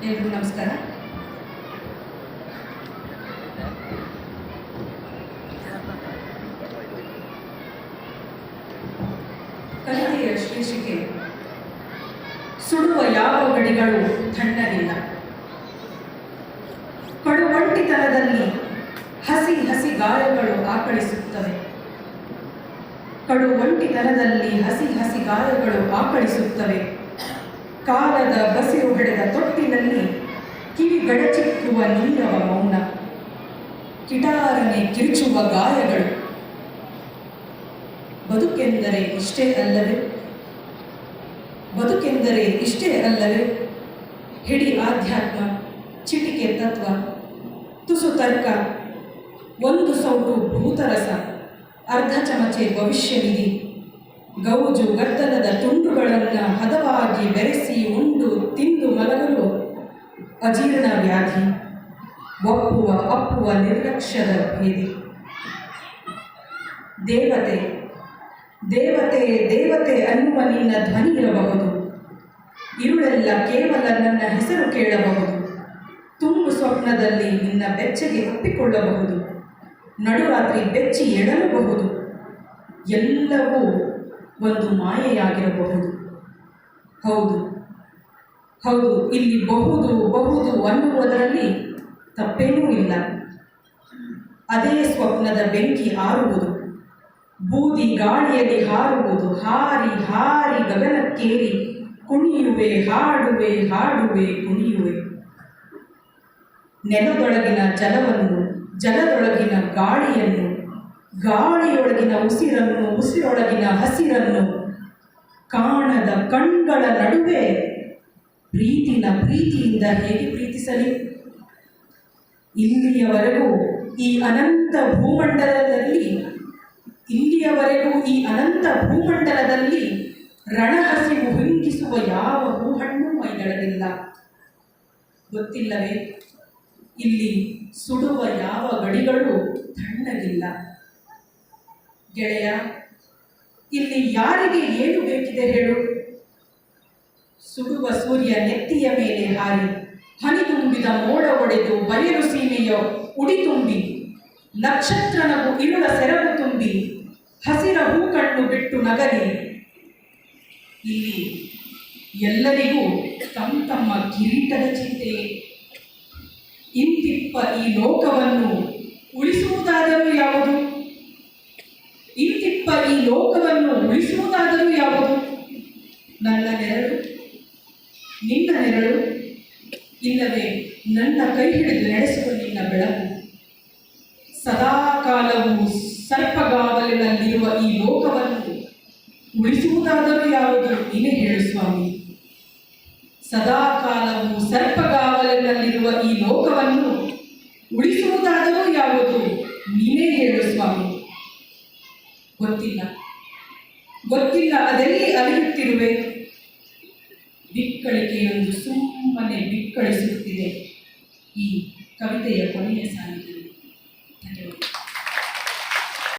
ಎಲ್ರಿಗೂ ನಮಸ್ಕಾರ. ಕವಿತೆಯ ಶೀರ್ಷಿಕೆ ಸುಡುವ ಯಾವ ಗಡಿಗಳು ತಣ್ಣಗಿಲ್ಲ. ಕಡುವಂಟಿತನದಲ್ಲಿ ಹಸಿ ಹಸಿ ಗಾಯಗಳು ಆಕಳಿಸುತ್ತವೆ. ಕಡುವಂಟಿತನದಲ್ಲಿ ಹಸಿ ಹಸಿ ಗಾಯಗಳು ಆಕಳಿಸುತ್ತವೆ. ಕಾಲದ ಬಸಿರು ಹೊಡೆದ ತೊಟ್ಟಿನಲ್ಲಿ ಕಿವಿ ಗಡಚಿಕ್ಕುವ ನೀರವ ಮೌನ, ಕಿಟಾರನೆ ಕಿರುಚುವ ಗಾಯಗಳು. ಬದುಕೆಂದರೆ ಇಷ್ಟೇ ಅಲ್ಲವೇ? ಬದುಕೆಂದರೆ ಇಷ್ಟೇ ಅಲ್ಲವೇ? ಹಿಡಿ ಆಧ್ಯಾತ್ಮ, ಚಿಟಿಕೆ ತತ್ವ, ತುಸು ತರ್ಕ, ಒಂದು ಸೌಟು ಭೂತರಸ, ಅರ್ಧ ಚಮಚೆ ಭವಿಷ್ಯನಿಧಿ, ಗೌಜು ಗದ್ದಲದ ತುಂಡುಗಳನ್ನು ಹದವಾಗಿ ಬೆರೆಸಿ ಉಂಡು ತಿಂದು ಮಲಗಲು ಅಜೀರ್ಣ ವ್ಯಾಧಿ, ಒಪ್ಪುವ ಅಪ್ಪುವ ನಿರ್ಲಕ್ಷ್ಯದ ಭೇದಿ. ದೇವತೆ ದೇವತೆ ದೇವತೆ ಅನ್ನುವ ನಿನ್ನ ಧ್ವನಿ ಇರಬಹುದು. ಇರುಳೆಲ್ಲ ಕೇವಲ ನನ್ನ ಹೆಸರು ಕೇಳಬಹುದು. ತುಂಬು ಸ್ವಪ್ನದಲ್ಲಿ ನಿನ್ನ ಬೆಚ್ಚಗೆ ಒಪ್ಪಿಕೊಳ್ಳಬಹುದು. ನಡುರಾತ್ರಿ ಬೆಚ್ಚಿ ಎಡಲಬಹುದು. ಎಲ್ಲವೂ ಒಂದು ಮಾಯೆಯಾಗಿರಬಹುದು. ಹೌದು ಹೌದು, ಇಲ್ಲಿ ಬಹುದು ಬಹುದು ಅನ್ನುವುದರಲ್ಲಿ ತಪ್ಪೇನೂ ಇಲ್ಲ. ಅದೇ ಸ್ವಪ್ನದ ಬೆಂಕಿ ಆರುವುದು, ಬೂದಿ ಗಾಳಿಯಲ್ಲಿ ಹಾರುವುದು. ಹಾರಿ ಹಾರಿ ಗಗನಕ್ಕೇರಿ ಕುಣಿಯುವೆ, ಹಾಡುವೆ ಹಾಡುವೆ ಕುಣಿಯುವೆ. ನೆಲದೊಳಗಿನ ಜಲವನ್ನು, ಜಲದೊಳಗಿನ ಗಾಳಿಯನ್ನು, ಗಾಳಿಯೊಳಗಿನ ಉಸಿರನ್ನು, ಉಸಿರೊಳಗಿನ ಹಸಿರನ್ನು, ಕಾಣದ ಕಣ್ಗಳ ನಡುವೆ ಪ್ರೀತಿಯಿಂದ ಹೇಗೆ ಪ್ರೀತಿಸಲಿ? ಇಲ್ಲಿಯವರೆಗೂ ಈ ಅನಂತ ಭೂಮಂಡಲದಲ್ಲಿ ರಣಹಸಿವು ಹಿಂಗಿಸುವ ಯಾವ ಹೂಹಣ್ಣು ಮೈದಳದಿಲ್ಲ. ಗೊತ್ತಿಲ್ಲವೇ? ಇಲ್ಲಿ ಸುಡುವ ಯಾವ ಗಡಿಗಳು ತಣ್ಣಗಿಲ್ಲ. ಗೆಳೆಯ, ಇಲ್ಲಿ ಯಾರಿಗೆ ಏನು ಬೇಕಿದೆ ಹೇಳು? ಸುಡುವ ಸೂರ್ಯ ನೆತ್ತಿಯ ಮೇಲೆ ಹಾರಿ ಹನಿ ತುಂಬಿದ ಮೋಡ ಒಡೆದು ಬಯಲು ಸೀಮೆಯ ಉಡಿ ತುಂಬಿ, ನಕ್ಷತ್ರನವು ಇರುಳ ಸೆರಗು ತುಂಬಿ, ಹಸಿರ ಹೂಕಣ್ಣು ಬಿಟ್ಟು ನಗಲಿ. ಇಲ್ಲಿ ಎಲ್ಲರಿಗೂ ತಮ್ಮ ಕಿರೀಟದ ಚಿಂತೆ. ಇಂತಿಪ್ಪ ಈ ಲೋಕವನ್ನು ಉಳಿಸುವುದಾದರೂ ಯಾವುದು? ಇಂತಿಪ್ಪ ಈ ಲೋಕವನ್ನು ಉಳಿಸುವುದಾದರೂ ಯಾವುದು? ನನ್ನ ನೆರಳು, ನಿನ್ನ ನೆರಳು, ಇಲ್ಲವೇ ನನ್ನ ಕೈ ಹಿಡಿದು ನಡೆಸುವ ನಿನ್ನ ಬೆಳಕು. ಸದಾಕಾಲವೂ ಸರ್ಪಗಾವಲಿನಲ್ಲಿರುವ ಈ ಲೋಕವನ್ನು ಉಳಿಸುವುದಾದರೂ ಯಾವುದು? ನೀನೇ ಹೇಳು ಸ್ವಾಮಿ. ಸದಾಕಾಲವೂ ಸರ್ಪಗಾವಲಿನಲ್ಲಿರುವ ಈ ಲೋಕವನ್ನು ಉಳಿಸುವುದಾದರೂ ಯಾವುದು? ನೀನೇ ಹೇಳು ಸ್ವಾಮಿ. ಗೊತ್ತಿಲ್ಲ ಅದೆಲ್ಲಿ ಅಲಿಯುತ್ತಿರುವೆ? ಬಿಕ್ಕಳಿಕೆಯೊಂದು ಸುಮ್ಮನೆ ಬಿಕ್ಕಳಿಸುತ್ತಿದೆ ಈ ಕವಿತೆಯ ಕೊನೆಯ ಸಾಲಿಗೆ.